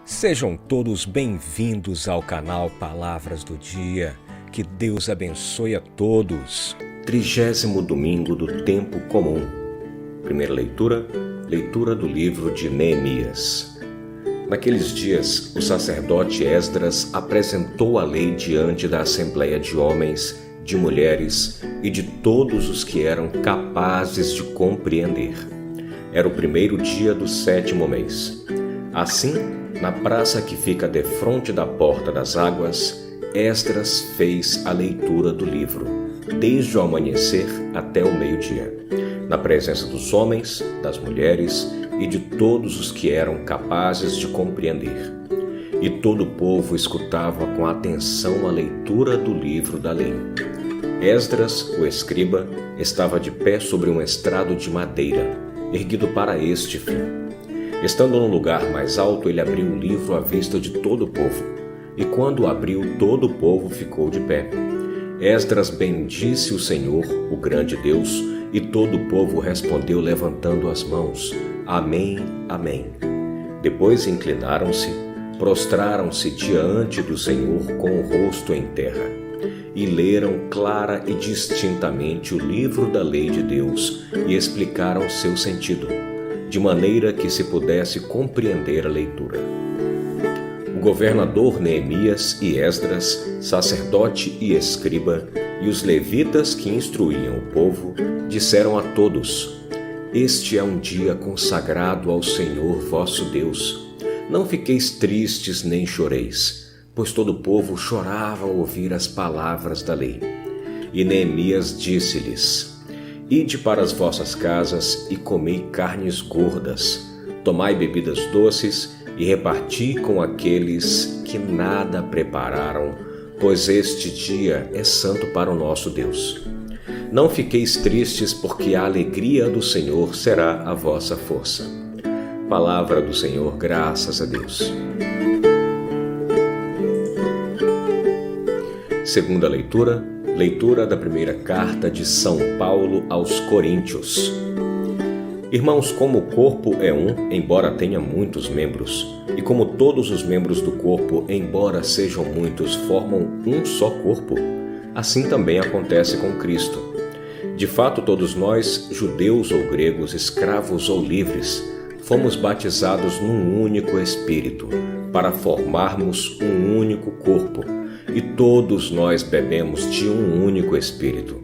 Sejam todos bem-vindos ao canal Palavras do Dia. Que Deus abençoe a todos. 30º domingo do tempo comum. Primeira leitura, leitura do livro de Neemias. Naqueles dias, o sacerdote Esdras apresentou a lei diante da assembleia de homens, de mulheres e de todos os que eram capazes de compreender. Era o primeiro dia do 7º mês. Assim, na praça que fica defronte da Porta das Águas, Esdras fez a leitura do livro, desde o amanhecer até o meio-dia, na presença dos homens, das mulheres e de todos os que eram capazes de compreender. E todo o povo escutava com atenção a leitura do livro da lei. Esdras, o escriba, estava de pé sobre um estrado de madeira, erguido para este fim. Estando no lugar mais alto, ele abriu o livro à vista de todo o povo. E quando o abriu, todo o povo ficou de pé. Esdras bendisse o Senhor, o grande Deus, e todo o povo respondeu levantando as mãos. Amém, amém. Depois inclinaram-se, prostraram-se diante do Senhor com o rosto em terra, e leram clara e distintamente o livro da lei de Deus e explicaram seu sentido, de maneira que se pudesse compreender a leitura. O governador Neemias e Esdras, sacerdote e escriba, e os levitas que instruíam o povo, disseram a todos: Este é um dia consagrado ao Senhor vosso Deus. Não fiqueis tristes nem choreis, pois todo o povo chorava ao ouvir as palavras da lei. E Neemias disse-lhes: Ide para as vossas casas e comei carnes gordas, tomai bebidas doces e reparti com aqueles que nada prepararam, pois este dia é santo para o nosso Deus. Não fiqueis tristes, porque a alegria do Senhor será a vossa força. Palavra do Senhor, graças a Deus. Segunda leitura, leitura da primeira carta de São Paulo aos Coríntios. Irmãos, como o corpo é um, embora tenha muitos membros, e como todos os membros do corpo, embora sejam muitos, formam um só corpo, assim também acontece com Cristo. De fato, todos nós, judeus ou gregos, escravos ou livres, fomos batizados num único Espírito, para formarmos um único corpo, e todos nós bebemos de um único Espírito.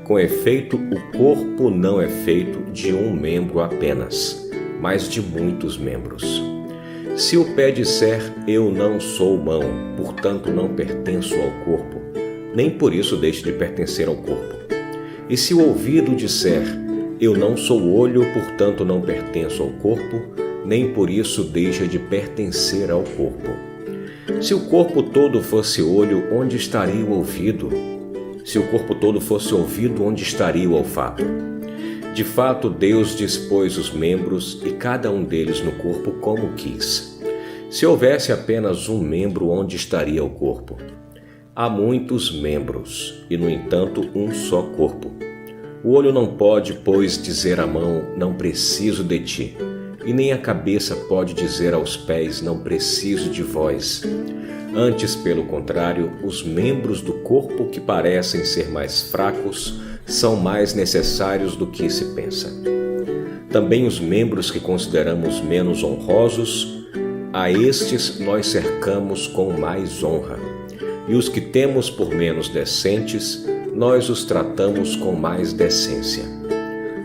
Com efeito, o corpo não é feito de um membro apenas, mas de muitos membros. Se o pé disser, eu não sou mão, portanto não pertenço ao corpo, nem por isso deixe de pertencer ao corpo. E se o ouvido disser, eu não sou olho, portanto não pertenço ao corpo, nem por isso deixa de pertencer ao corpo. Se o corpo todo fosse olho, onde estaria o ouvido? Se o corpo todo fosse ouvido, onde estaria o olfato? De fato, Deus dispôs os membros e cada um deles no corpo como quis. Se houvesse apenas um membro, onde estaria o corpo? Há muitos membros e, no entanto, um só corpo. O olho não pode, pois, dizer à mão, não preciso de ti, e nem a cabeça pode dizer aos pés, não preciso de vós. Antes, pelo contrário, os membros do corpo que parecem ser mais fracos são mais necessários do que se pensa. Também os membros que consideramos menos honrosos, a estes nós cercamos com mais honra. E os que temos por menos decentes, nós os tratamos com mais decência.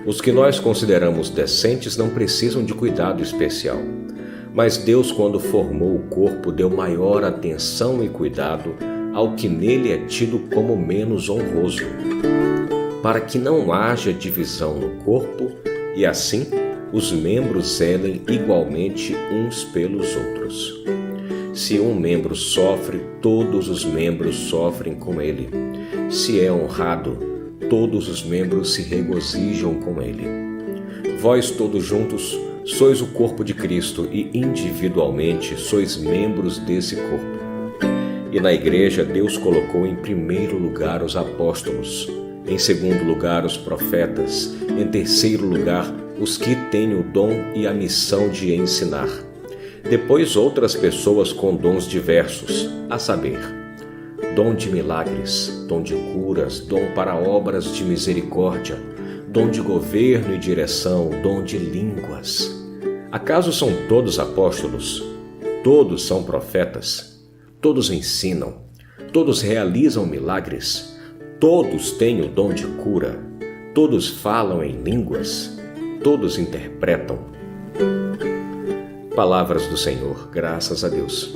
Os que nós consideramos decentes não precisam de cuidado especial. Mas Deus, quando formou o corpo, deu maior atenção e cuidado ao que nele é tido como menos honroso, para que não haja divisão no corpo e, assim, os membros zelem igualmente uns pelos outros. Se um membro sofre, todos os membros sofrem com ele. Se é honrado, todos os membros se regozijam com ele. Vós todos juntos sois o corpo de Cristo e individualmente sois membros desse corpo. E na igreja Deus colocou em primeiro lugar os apóstolos, em segundo lugar os profetas, em terceiro lugar os que têm o dom e a missão de ensinar, Depois outras pessoas com dons diversos, a saber, dom de milagres, dom de curas, dom para obras de misericórdia, dom de governo e direção, dom de línguas. Acaso são todos apóstolos? Todos são profetas? Todos ensinam? Todos realizam milagres? Todos têm o dom de cura? Todos falam em línguas? Todos interpretam? Palavras do Senhor, graças a Deus.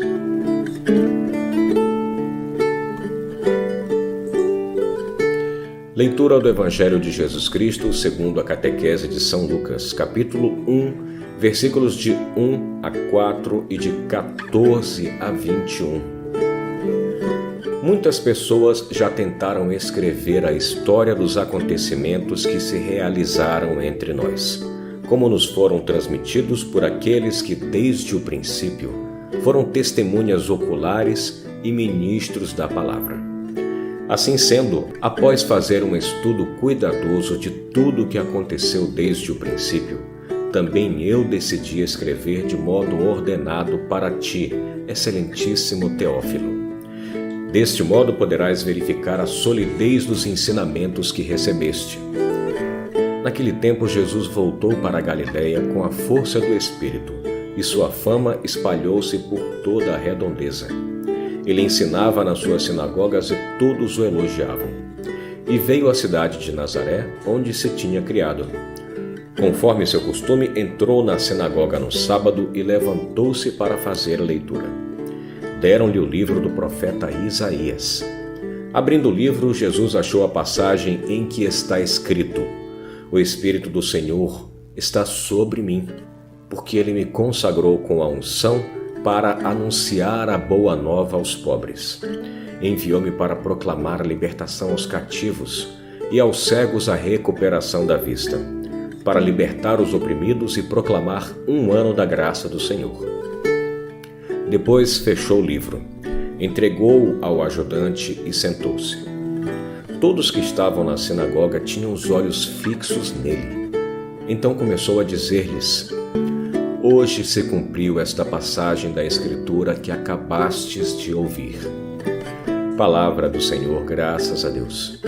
Leitura do Evangelho de Jesus Cristo segundo a catequese de São Lucas, capítulo 1, versículos de 1 a 4 e de 14 a 21. Muitas pessoas já tentaram escrever a história dos acontecimentos que se realizaram entre nós, como nos foram transmitidos por aqueles que, desde o princípio, foram testemunhas oculares e ministros da palavra. Assim sendo, após fazer um estudo cuidadoso de tudo o que aconteceu desde o princípio, também eu decidi escrever de modo ordenado para ti, excelentíssimo Teófilo. Deste modo poderás verificar a solidez dos ensinamentos que recebeste. Naquele tempo, Jesus voltou para a Galiléia com a força do Espírito, e sua fama espalhou-se por toda a redondeza. Ele ensinava nas suas sinagogas e todos o elogiavam. E veio à cidade de Nazaré, onde se tinha criado. Conforme seu costume, entrou na sinagoga no sábado e levantou-se para fazer a leitura. Deram-lhe o livro do profeta Isaías. Abrindo o livro, Jesus achou a passagem em que está escrito: O Espírito do Senhor está sobre mim, porque Ele me consagrou com a unção para anunciar a boa nova aos pobres. Enviou-me para proclamar a libertação aos cativos e aos cegos a recuperação da vista, para libertar os oprimidos e proclamar um ano da graça do Senhor. Depois fechou o livro, entregou-o ao ajudante e sentou-se. Todos que estavam na sinagoga tinham os olhos fixos nele. Então começou a dizer-lhes: Hoje se cumpriu esta passagem da Escritura que acabastes de ouvir. Palavra do Senhor, graças a Deus.